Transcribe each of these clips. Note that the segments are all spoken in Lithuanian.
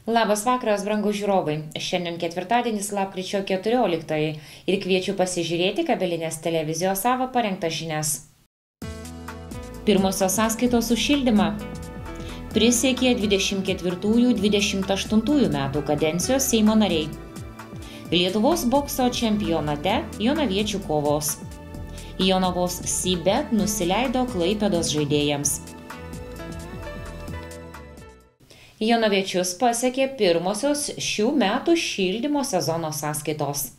Labas vakaras, brangūs žiūrovai. Šiandien ketvirtadienis, lapkričio 14 ir kviečiu pasižiūrėti kabelinės televizijos savo parengtas žinias. Pirmosios sąskaitos už šildymą. Prisiekė 24-28 metų kadencijos Seimo nariai. Lietuvos bokso čempionate jonaviečių kovos. Jonavos Sybet nusileido Klaipėdos žaidėjams. Jonaviečius pasiekė pirmosios šių metų šildymo sezono sąskaitos.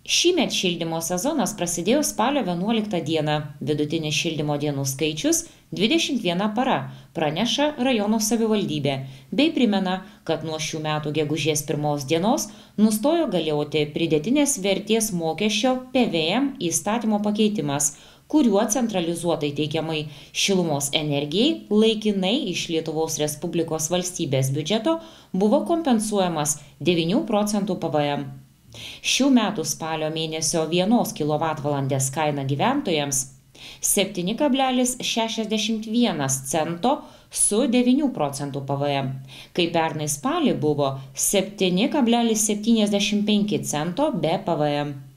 Šįmet šildymo sezonas prasidėjo spalio 11 dieną. Vidutinis šildymo dienų skaičius 21 para, praneša rajono savivaldybė, bei primena, kad nuo šių metų gegužės 1 dienos nustojo galioti pridėtinės vertės mokesčio PVM įstatymo pakeitimas, kuriuo centralizuotai teikiamai šilumos energijai laikinai iš Lietuvos Respublikos valstybės biudžeto buvo kompensuojamas 9 procentų PVM. Šių metų spalio mėnesio 1 kWh kaina gyventojams 7,61 cento su 9 procentų PVM, kai pernai spalį buvo 7,75 cento be PVM.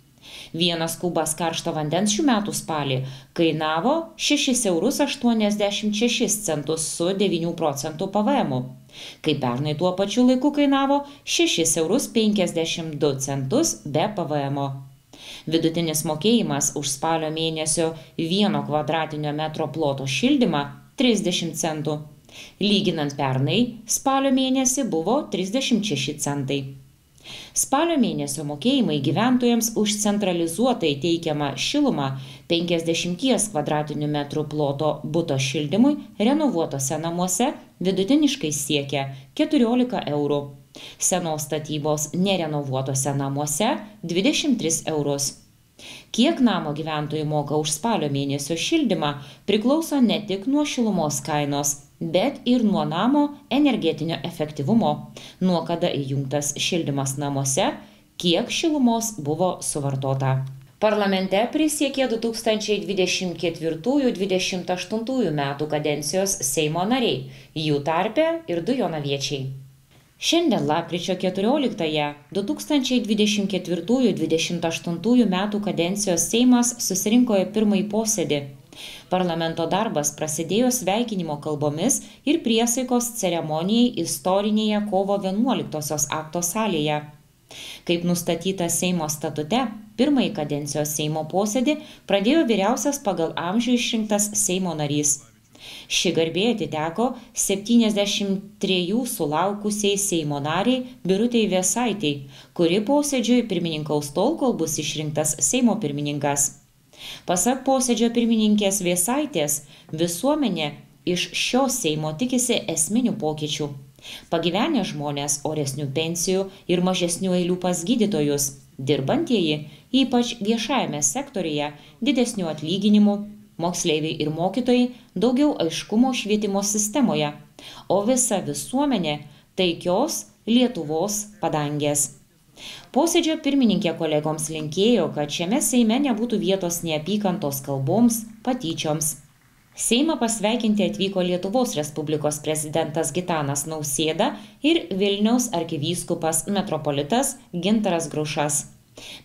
Vienas kubas karšto vandens šių metų spalį kainavo 6,86 eurus su 9 procentų PVM, kai pernai tuo pačiu laiku kainavo 6,52 eurus be PVM. Vidutinis mokėjimas už spalio mėnesio 1 kvadratinio metro ploto šildymą 30 centų. Lyginant pernai, spalio mėnesį buvo 36 centai. Spalio mėnesio mokėjimai gyventojams už centralizuotai teikiamą šilumą 50 kvadratinių metrų ploto buto šildymui renovuotose namuose vidutiniškai siekia 14 eurų. Senos statybos nerenovuotose namuose 23 eurus. Kiek namo gyventojai moka už spalio mėnesio šildymą priklauso ne tik nuo šilumos kainos, bet ir nuo namo energetinio efektyvumo, nuo kada įjungtas šildymas namuose, kiek šilumos buvo suvartota. Parlamente prisiekė 2024-28 metų kadencijos Seimo nariai, jų tarpe ir 2 jonaviečiai. Šiandien lapkričio 14-ąją 2024-28 metų kadencijos Seimas susirinko į pirmąjį posėdį. Parlamento darbas prasidėjo sveikinimo kalbomis ir priesaikos ceremonijai istorinėje kovo 11-osios akto salėje. Kaip nustatyta Seimo statute, pirmąjį kadencijos Seimo posėdį pradėjo vyriausias pagal amžių išrinktas Seimo narys. Ši garbė atiteko 73 sulaukusiai Seimo nariai Birutei Vėsaitei, kuri posėdžiui pirmininkaus tol, kol bus išrinktas Seimo pirmininkas. Pasak posėdžio pirmininkės Vėsaitės, visuomenė iš šio Seimo tikisi esminių pokyčių. Pagyvenę žmonės oresnių pensijų ir mažesnių eilių pas gydytojus, dirbantieji, ypač viešajame sektoriuje, didesnių atlyginimų, moksleiviai ir mokytojai daugiau aiškumo švietimo sistemoje, o visa visuomenė taikios Lietuvos padangės. Posėdžio pirmininkė kolegoms linkėjo, kad šiame Seime nebūtų vietos neapykantos kalboms, patyčioms. Seimą pasveikinti atvyko Lietuvos Respublikos prezidentas Gitanas Nausėda ir Vilniaus arkivyskupas metropolitas Gintaras Grušas.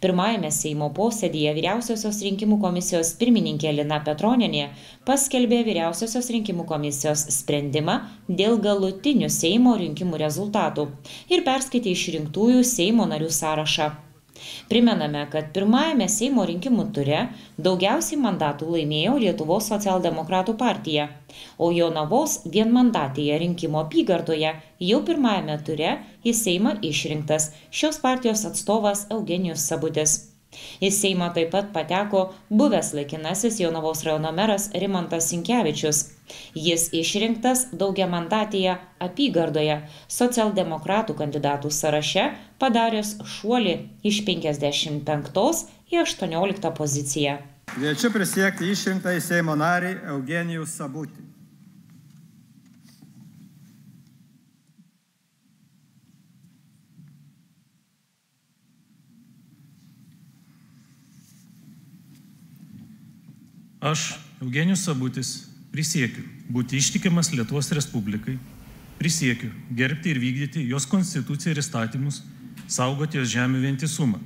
Pirmajame Seimo posėdyje Vyriausiosios rinkimų komisijos pirmininkė Lina Petronienė paskelbė Vyriausiosios rinkimų komisijos sprendimą dėl galutinių Seimo rinkimų rezultatų ir perskaitė išrinktųjų Seimo narių sąrašą. Primename, kad pirmajame Seimo rinkimų ture daugiausiai mandatų laimėjo Lietuvos socialdemokratų partija, o Jonavos vienmandatėje rinkimo apygardoje jau pirmajame ture į Seimą išrinktas šios partijos atstovas Eugenijus Sabutis. Į Seimą taip pat pateko buvęs laikinasis Jonavos rajono meras Rimantas Sinkevičius. Jis išrinktas daugiamandatėje apygardoje socialdemokratų kandidatų sąraše, padaręs šuolį iš 55 į 18 poziciją. Kviečiu prisiekti išrinktąjį Seimo narį Eugenijų Sabutį. Aš, Eugenijus Sabutis, prisiekiu būti ištikimas Lietuvos Respublikai Prisiekiu gerbti ir vykdyti jos konstituciją ir įstatymus, saugoti jos žemių vientisumą.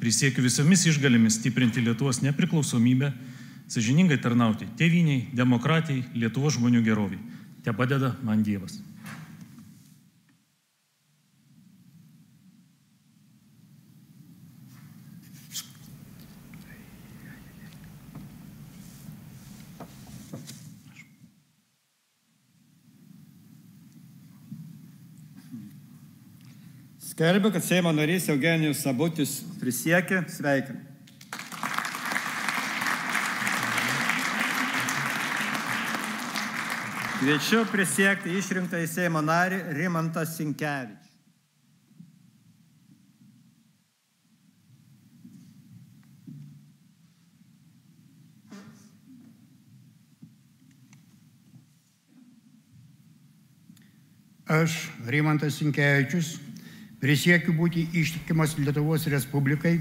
Prisiekiu visomis išgalėmis stiprinti Lietuvos nepriklausomybę, sąžiningai tarnauti tėvynei, demokratijai, Lietuvos žmonių geroviai. Tepadeda man Dievas. Skelbiu, kad Seimo narys Eugenijus Sabutis prisiekė. Sveikinu. Kviečiu prisiekti išrinktą į Seimo narį Rimantą Sinkevičių. Aš, Rimantas Sinkevičius, prisiekiu būti ištikimas Lietuvos Respublikai,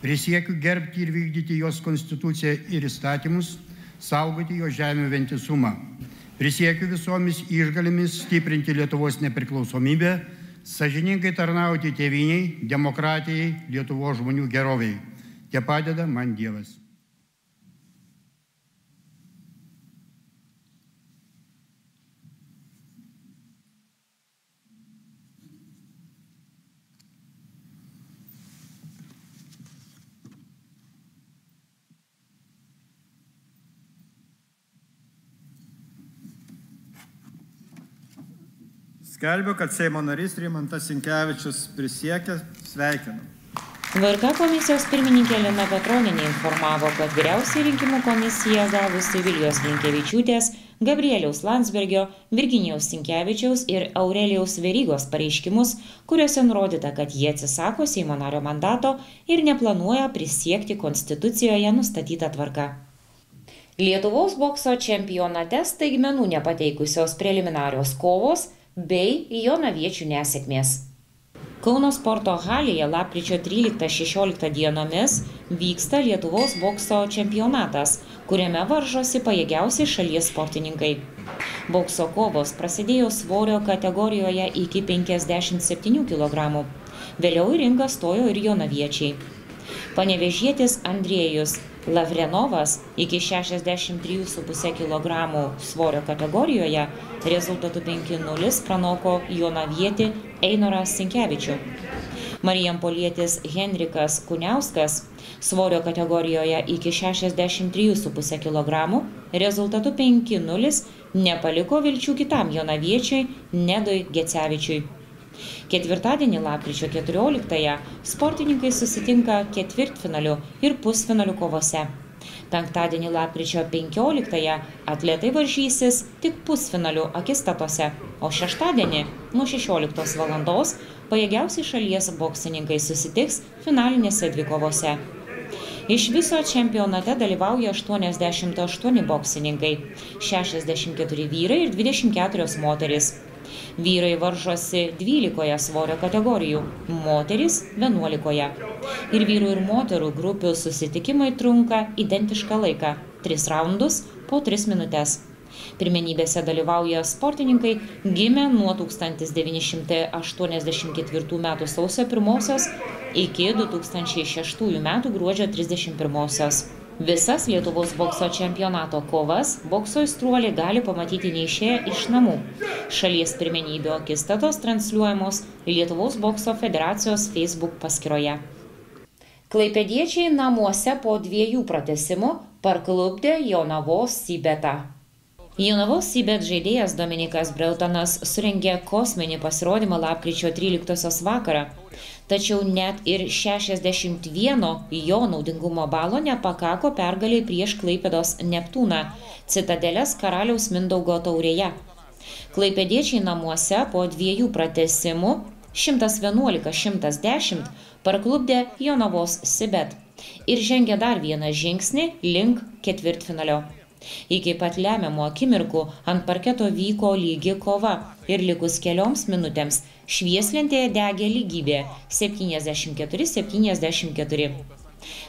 prisiekiu gerbti ir vykdyti jos konstituciją ir įstatymus, saugoti jo žemių vientisumą. Prisiekiu visomis išgalėmis stiprinti Lietuvos nepriklausomybę, sąžiningai tarnauti tėvynei, demokratijai, Lietuvos žmonių geroviai. Tepadeda man Dievas. Skelbiu, kad Seimo narys Rimantas Sinkevičius prisiekė. Sveikinu. VRK komisijos pirmininkė Lina Petronienė informavo, kad Vyriausioji rinkimų komisija gavusi Vilijos Blinkevičiūtės, Gabrieliaus Landsbergio, Virginijaus Sinkevičiaus ir Aurelijaus Verygos pareiškimus, kuriuose nurodyta, kad jie atsisako Seimo nario mandato ir neplanuoja prisiekti konstitucijoje nustatytą tvarką. Lietuvos bokso čempionate staigmenų nepateikusios preliminarios kovos bei jonaviečių nesėkmės. Kauno sporto halėje lapkričio 13-16 dienomis vyksta Lietuvos bokso čempionatas, kuriame varžosi pajėgiausi šalies sportininkai. Bokso kovos prasidėjo svorio kategorijoje iki 57 kg. Vėliau į ringą stojo ir jonaviečiai. Panevėžietis Andriejus Lavrenovas iki 63,5 kg svorio kategorijoje rezultatu 5-0 pranoko jonavietį Einorą Sinkevičių. Marijampolietis Henrikas Kuniauskas svorio kategorijoje iki 63,5 kg rezultatu 5-0 nepaliko vilčių kitam jonaviečiui Nedui Gecevičiui. Ketvirtadienį lapkričio 14-ąją sportininkai susitinka ketvirtfinalių ir pusfinalių kovose. Penktadienį lapkričio 15-ąją atletai varžysis tik pusfinalių akistatose, o šeštadienį nuo 16 valandos pajėgiausi šalies boksininkai susitiks finalinėse dvikovose. Iš viso čempionate dalyvauja 88 boksininkai, 64 vyrai ir 24 moterys. Vyrai varžosi 12 svorio kategorijų, moterys 11. Ir vyrų ir moterų grupių susitikimai trunka identišką laiką – 3 raundus po 3 minutes. Pirmenybėse dalyvauja sportininkai gimę nuo 1984 m. sausio 1 iki 2006 m. gruodžio 31. Visas Lietuvos bokso čempionato kovas bokso aistruoliai gali pamatyti neišėję iš namų. Šalies pirmenybių akistatos transliuojamos Lietuvos bokso federacijos Facebook paskyroje. Klaipėdiečiai namuose po 2 pratęsimų parklupdė Jonavos Sibetą. Jonavos Sibet žaidėjas Dominikas Breltonas surengė kosminį pasirodymą lapkričio 13 vakarą. Tačiau net ir 61 jo naudingumo balo nepakako pergaliai prieš Klaipėdos Neptūną, Citadelės Karaliaus Mindaugo taurėje. Klaipėdiečiai namuose po 2 pratęsimų 111-110 parklupdė Jonavos Sibet ir žengė dar vieną žingsnį link ketvirtfinalio. Iki pat lemiamų akimirkų ant parketo vyko lygi kova ir likus kelioms minutėms švieslentėje degė lygybė 74-74.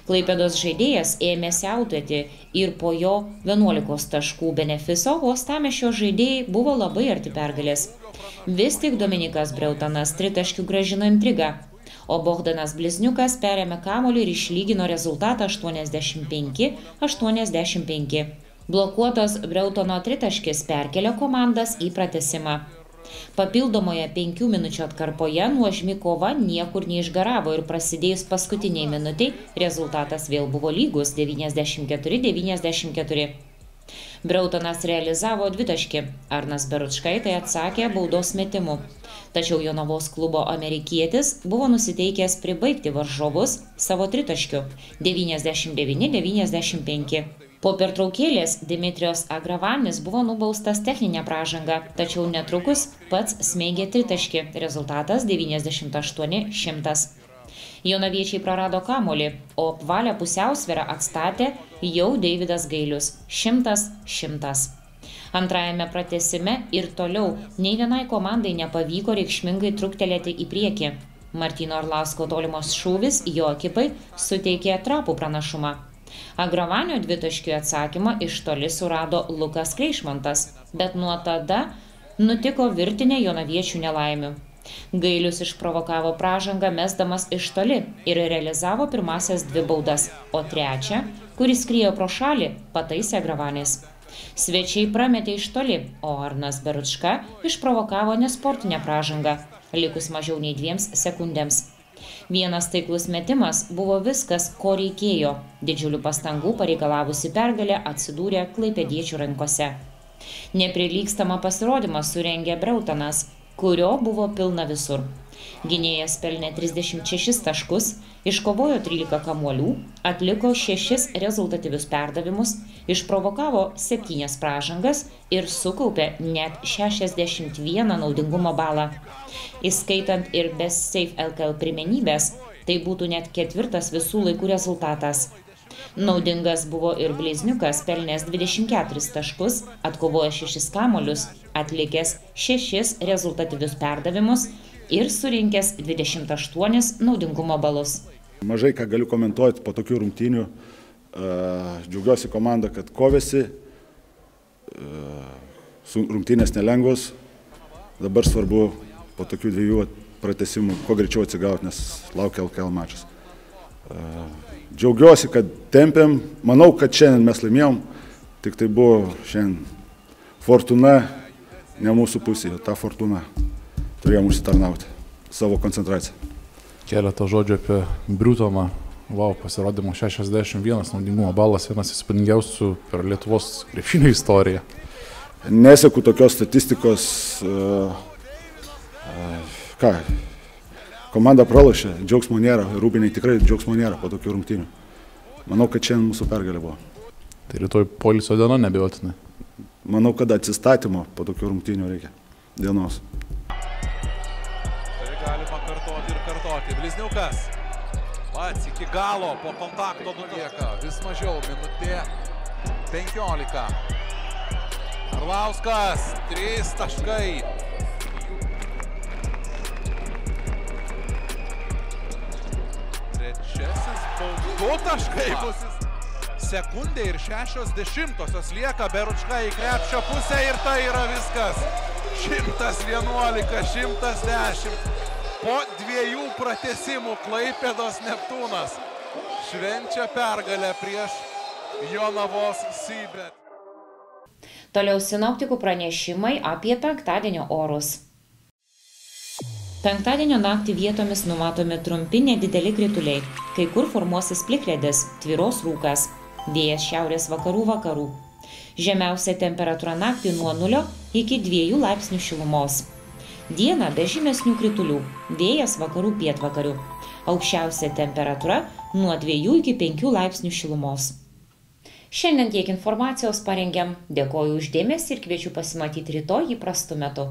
Klaipėdos žaidėjas ėmė siautėti ir po jo 11 taškų benefiso Uostamiesčio žaidėjai buvo labai arti pergalės. Vis tik Dominikas Breutonas tritaškių grąžino intrigą, o Bogdanas Blizniukas perėmė kamuolį ir išlygino rezultatą 85-85. Blokuotos Breutono tritaškis perkelė komandas į pratęsimą. Papildomoje 5 minučių atkarpoje nuožmi kova niekur neišgaravo ir prasidėjus paskutiniai minutiai rezultatas vėl buvo lygus 94-94. Breutonas realizavo dvitaškį, Arnas Beručkai tai atsakė baudos metimu. Tačiau Jonavos klubo amerikietis buvo nusiteikęs pribaigti varžovus savo tritaškiu 99-95. Po pertraukėlės Dimitrios Agravanis buvo nubaustas techninę pražangą, tačiau netrukus pats smeigė tritaškį, rezultatas 98-100. Jonaviečiai prarado kamuolį, o apvalią pusiausvyrą atstatė jau Deividas Gailius 100-100. Antrajame pratęsime ir toliau nei vienai komandai nepavyko reikšmingai truktelėti į priekį. Martyno Arlausko tolimos šūvis jo ekipai suteikė trapų pranašumą. Agravanio dvitaškių atsakymą iš toli surado Lukas Kleišmantas, bet nuo tada nutiko virtinė jonaviečių nelaimių. Gailius išprovokavo pražangą mesdamas iš toli ir realizavo pirmasias 2 baudas, o trečią, kuris skriejo pro šalį, pataisė Agravanis. Svečiai prametė iš toli, o Arnas Beručka išprovokavo nesportinę pražangą, likus mažiau nei 2 sekundėms. Vienas taiklus metimas buvo viskas, ko reikėjo. Didžiulių pastangų pareikalavusi pergalė atsidūrė klaipėdiečių rankose. Neprilygstamą pasirodymą surengė Breutonas, kurio buvo pilna visur. Gynėjas pelnė 36 taškus, iškovojo 13 kamuolių, atliko 6 rezultatyvius perdavimus, išprovokavo 7 pražangas ir sukaupė net 61 naudingumo balą. Įskaitant ir Best Safe LKL pirmenybės, tai būtų net 4. visų laikų rezultatas. Naudingas buvo ir Blizniukas, pelnęs 24 taškus, atkovojo 6 kamuolius, atlikęs 6 rezultatyvius perdavimus ir surinkęs 28 naudingumo balus. Mažai ką galiu komentuoti po tokių rungtynių. Džiaugiuosi komanda, kad kovėsi. Rungtynės nelengvos. Dabar svarbu po tokių 2 pratęsimų kuo greičiau atsigauti, nes laukia LKL mačas. Džiaugiuosi, kad tempėm. Manau, kad šiandien mes laimėjom. Tik tai buvo šiandien fortuna, ne mūsų pusėje. Ta fortuna turėjom užsitarnauti savo koncentraciją. Keletą žodžių apie Breutoną. Vau, pasirodymo 61 naudingumo balas, vienas įspūdingiausių per Lietuvos krepšinio istoriją. Neseku tokios statistikos. Komanda pralošė, džiaugsmo nėra, Rūbiniai tikrai džiaugsmo nėra po tokių rungtynių. Manau, kad šiandien mūsų pergalė buvo. Tai rytoj poilsio diena neabejotinai. Manau, kad atsistatymo po tokių rungtynių reikia dienos. Tai galima kartoti ir kartoti. Blizniukas pats iki galo po kontakto nutieka. Vis mažiau, minutė 15. Arlauskas, 3 taškai. Trečiasis baudų taškai bus. Sekundė ir 60 lieka, Beručka į krepšio pusę ir tai yra viskas. 111, 110. Po 2 pratęsimų Klaipėdos Neptūnas švenčia pergalę prieš Jonavos Sybet. Toliau sinoptikų pranešimai apie penktadienio orus. Penktadienio naktį vietomis numatomi trumpi nedideli krituliai, kai kur formuosis plikledis, tvyros rūkas, vėjas šiaurės vakarų. Žemiausia temperatūra naktį nuo 0 iki 2 laipsnių šilumos. Dieną be žymesnių kritulių, vėjas vakarų pietvakarių. Aukščiausia temperatūra nuo 2 iki 5 laipsnių šilumos. Šiandien tiek informacijos parengėm. Dėkoju už dėmesį ir kviečiu pasimatyti rytoj įprastu metu.